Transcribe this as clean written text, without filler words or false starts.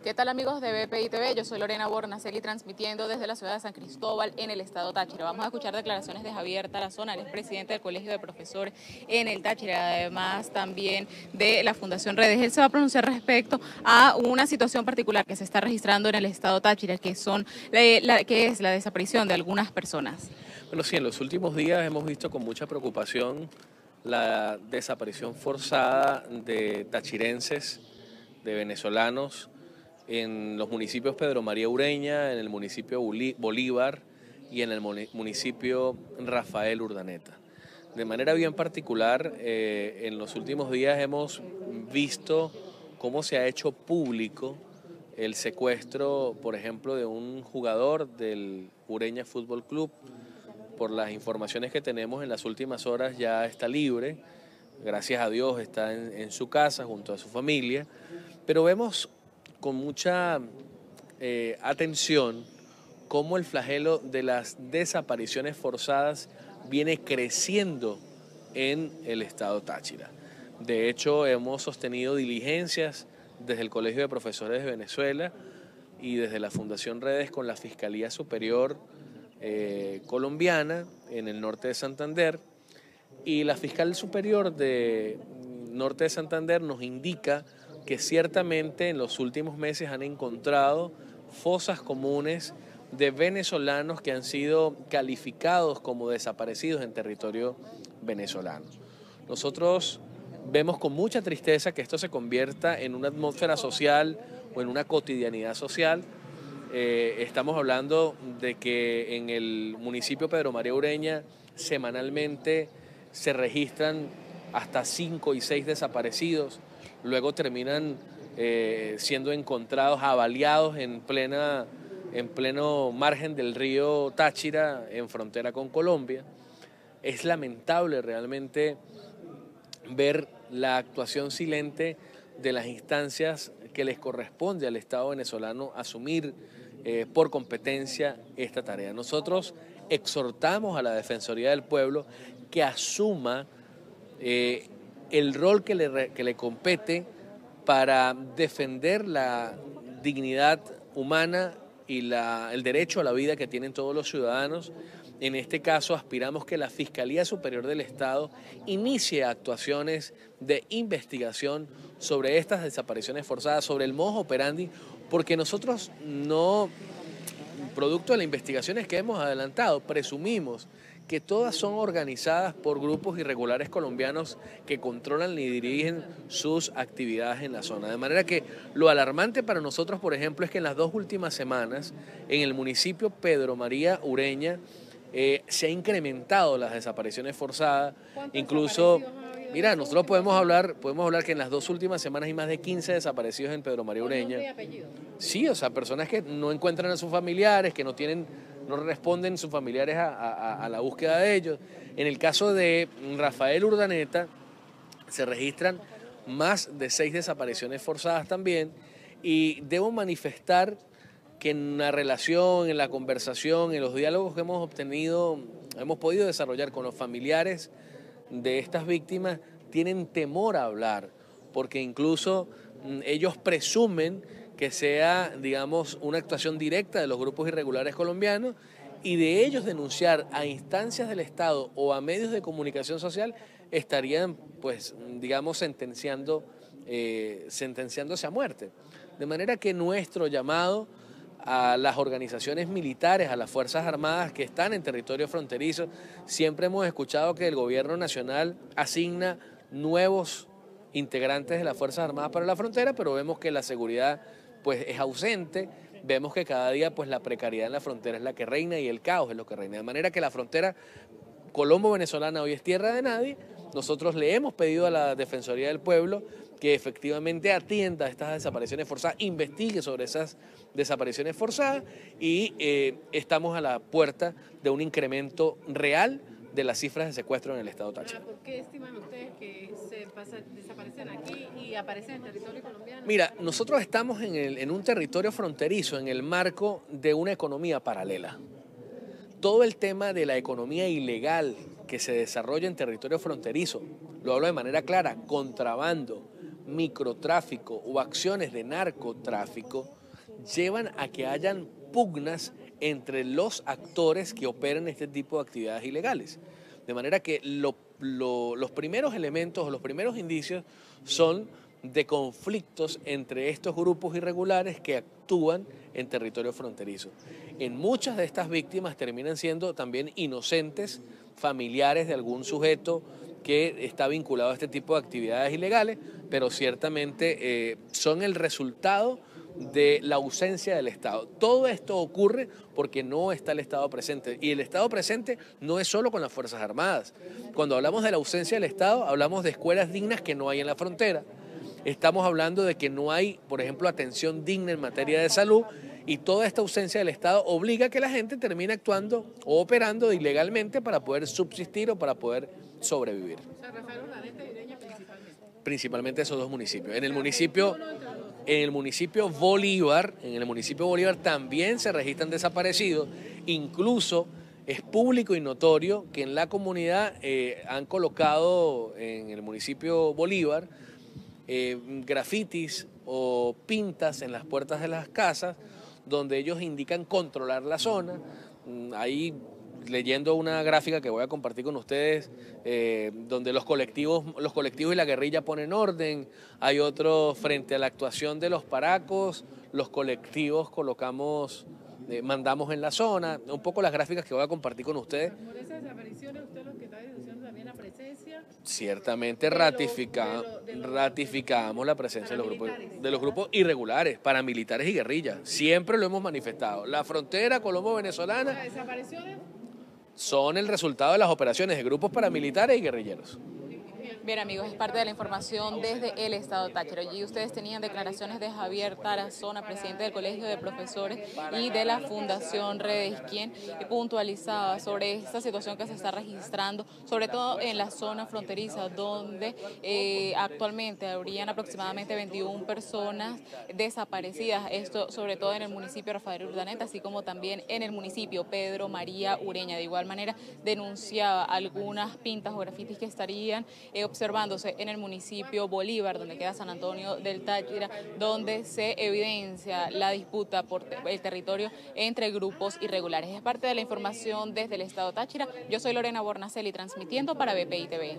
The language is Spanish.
¿Qué tal amigos de BPI TV? Yo soy Lorena Bornaceli transmitiendo desde la ciudad de San Cristóbal en el estado Táchira. Vamos a escuchar declaraciones de Javier Tarazona, el expresidente del Colegio de Profesores en el Táchira, además también de la Fundación Redes. Él se va a pronunciar respecto a una situación particular que se está registrando en el estado Táchira, que es la desaparición de algunas personas. Bueno, sí, en los últimos días hemos visto con mucha preocupación la desaparición forzada de tachirenses, de venezolanos, en los municipios Pedro María Ureña, en el municipio Bolívar y en el municipio Rafael Urdaneta. De manera bien particular, en los últimos días hemos visto cómo se ha hecho público el secuestro, por ejemplo, de un jugador del Ureña Fútbol Club. Por las informaciones que tenemos en las últimas horas ya está libre, gracias a Dios está en su casa junto a su familia, pero vemos con mucha atención cómo el flagelo de las desapariciones forzadas viene creciendo en el estado Táchira. De hecho, hemos sostenido diligencias desde el Colegio de Profesores de Venezuela y desde la Fundación Redes con la Fiscalía Superior colombiana en el norte de Santander, y la fiscal superior de norte de Santander nos indica que ciertamente en los últimos meses han encontrado fosas comunes de venezolanos que han sido calificados como desaparecidos en territorio venezolano. Nosotros vemos con mucha tristeza que esto se convierta en una atmósfera social o en una cotidianidad social. Estamos hablando de que en el municipio Pedro María Ureña semanalmente se registran hasta 5 y 6 desaparecidos, luego terminan siendo encontrados avaliados en pleno margen del río Táchira, en frontera con Colombia. Es lamentable realmente ver la actuación silente de las instancias que les corresponde al Estado venezolano asumir por competencia esta tarea. Nosotros exhortamos a la Defensoría del Pueblo que asuma el rol que le compete para defender la dignidad humana y el derecho a la vida que tienen todos los ciudadanos. En este caso, aspiramos que la Fiscalía Superior del Estado inicie actuaciones de investigación sobre estas desapariciones forzadas, sobre el modus operandi, porque nosotros no, producto de las investigaciones que hemos adelantado, presumimos que todas son organizadas por grupos irregulares colombianos que controlan y dirigen sus actividades en la zona. De manera que lo alarmante para nosotros, por ejemplo, es que en las 2 últimas semanas, en el municipio Pedro María Ureña, se ha incrementado las desapariciones forzadas. Incluso, mira, nosotros podemos hablar que en las 2 últimas semanas hay más de 15 desaparecidos en Pedro María Ureña. Sí, o sea, personas que no encuentran a sus familiares, que no responden sus familiares a la búsqueda de ellos. En el caso de Rafael Urdaneta se registran más de 6 desapariciones forzadas también, y debo manifestar que en la relación, en la conversación, en los diálogos que hemos podido desarrollar con los familiares de estas víctimas, tienen temor a hablar, porque incluso ellos presumen que sea, digamos, una actuación directa de los grupos irregulares colombianos, y de ellos denunciar a instancias del Estado o a medios de comunicación social estarían, pues, digamos, sentenciándose a muerte. De manera que nuestro llamado a las organizaciones militares, a las Fuerzas Armadas que están en territorio fronterizo, siempre hemos escuchado que el gobierno nacional asigna nuevos integrantes de las Fuerzas Armadas para la frontera, pero vemos que la seguridad pues es ausente, vemos que cada día pues la precariedad en la frontera es la que reina y el caos es lo que reina, de manera que la frontera colombo-venezolana hoy es tierra de nadie. Nosotros le hemos pedido a la Defensoría del Pueblo que efectivamente atienda a estas desapariciones forzadas, investigue sobre esas desapariciones forzadas, y estamos a la puerta de un incremento real de las cifras de secuestro en el estado Táchira. ¿Por qué estiman ustedes que desaparecen aquí y aparecen en territorio colombiano? Mira, nosotros estamos en un territorio fronterizo en el marco de una economía paralela. Todo el tema de la economía ilegal que se desarrolla en territorio fronterizo, lo hablo de manera clara, contrabando, microtráfico o acciones de narcotráfico llevan a que hayan pugnas entre los actores que operan este tipo de actividades ilegales. De manera que los primeros elementos o los primeros indicios son de conflictos entre estos grupos irregulares que actúan en territorio fronterizo. En muchas de estas víctimas terminan siendo también inocentes, familiares de algún sujeto que está vinculado a este tipo de actividades ilegales, pero ciertamente son el resultado de la ausencia del Estado. Todo esto ocurre porque no está el Estado presente, y el Estado presente no es solo con las Fuerzas Armadas. Cuando hablamos de la ausencia del Estado, hablamos de escuelas dignas que no hay en la frontera. Estamos hablando de que no hay, por ejemplo, atención digna en materia de salud, y toda esta ausencia del Estado obliga a que la gente termine actuando o operando ilegalmente para poder subsistir o para poder sobrevivir. Principalmente esos dos municipios. En el municipio Bolívar, también se registran desaparecidos. Incluso es público y notorio que en la comunidad han colocado en el municipio Bolívar grafitis o pintas en las puertas de las casas donde ellos indican controlar la zona. Ahí, leyendo una gráfica que voy a compartir con ustedes, donde los colectivos y la guerrilla ponen orden. Hay otro frente a la actuación de los paracos, los colectivos mandamos en la zona. Un poco las gráficas que voy a compartir con ustedes. Por esas desapariciones, usted lo que está denunciando también la presencia. Ciertamente ratificamos la presencia de los grupos irregulares, paramilitares y guerrillas. Siempre lo hemos manifestado. La frontera colombo-venezolana. ¿Las desapariciones? Son el resultado de las operaciones de grupos paramilitares y guerrilleros. Bien, amigos, es parte de la información desde el Estado Táchira. Allí ustedes tenían declaraciones de Javier Tarazona, presidente del Colegio de Profesores y de la Fundación Redes, quien puntualizaba sobre esta situación que se está registrando, sobre todo en la zona fronteriza, donde actualmente habrían aproximadamente 21 personas desaparecidas, esto sobre todo en el municipio Rafael Urdaneta, así como también en el municipio Pedro María Ureña. De igual manera, denunciaba algunas pintas o grafitis que estarían observándose en el municipio Bolívar, donde queda San Antonio del Táchira, donde se evidencia la disputa por el territorio entre grupos irregulares. Es parte de la información desde el Estado Táchira. Yo soy Lorena Bornacelli, transmitiendo para BPI TV.